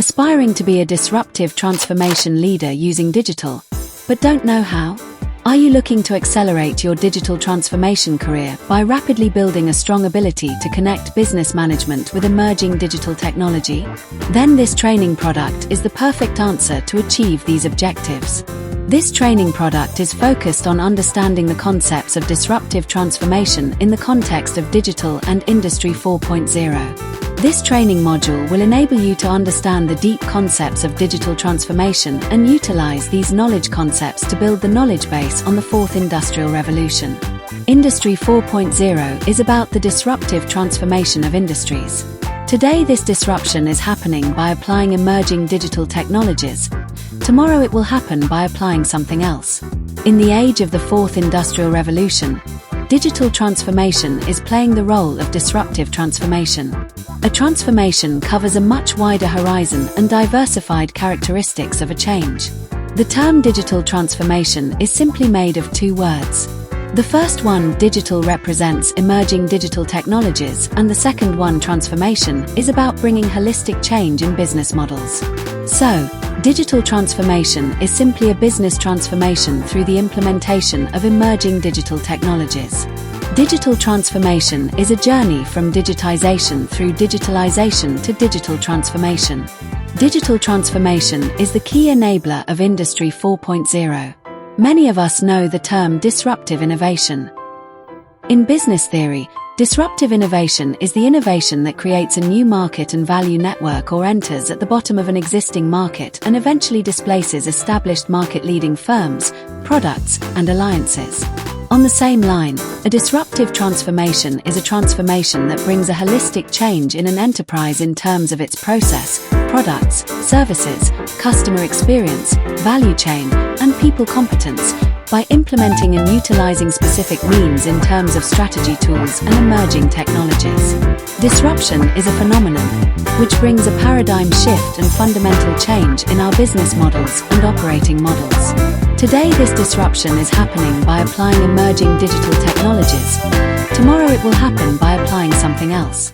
Aspiring to be a disruptive transformation leader using digital, but don't know how? Are you looking to accelerate your digital transformation career by rapidly building a strong ability to connect business management with emerging digital technology? Then this training product is the perfect answer to achieve these objectives. This training product is focused on understanding the concepts of disruptive transformation in the context of digital and Industry 4.0. This training module will enable you to understand the deep concepts of digital transformation and utilize these knowledge concepts to build the knowledge base on the fourth industrial revolution. Industry 4.0 is about the disruptive transformation of industries. Today this disruption is happening by applying emerging digital technologies. Tomorrow it will happen by applying something else. In the age of the fourth industrial revolution, digital transformation is playing the role of disruptive transformation. A transformation covers a much wider horizon and diversified characteristics of a change. The term digital transformation is simply made of two words. The first one, digital, represents emerging digital technologies, and the second one, transformation, is about bringing holistic change in business models. So, digital transformation is simply a business transformation through the implementation of emerging digital technologies. Digital transformation is a journey from digitization through digitalization to digital transformation. Digital transformation is the key enabler of Industry 4.0. Many of us know the term disruptive innovation. In business theory, disruptive innovation is the innovation that creates a new market and value network or enters at the bottom of an existing market and eventually displaces established market-leading firms, products, and alliances. On the same line, a disruptive transformation is a transformation that brings a holistic change in an enterprise in terms of its process, products, services, customer experience, value chain, and people competence, by implementing and utilizing specific means in terms of strategy tools and emerging technologies. Disruption is a phenomenon which brings a paradigm shift and fundamental change in our business models and operating models. Today this disruption is happening by applying emerging digital technologies. Tomorrow it will happen by applying something else.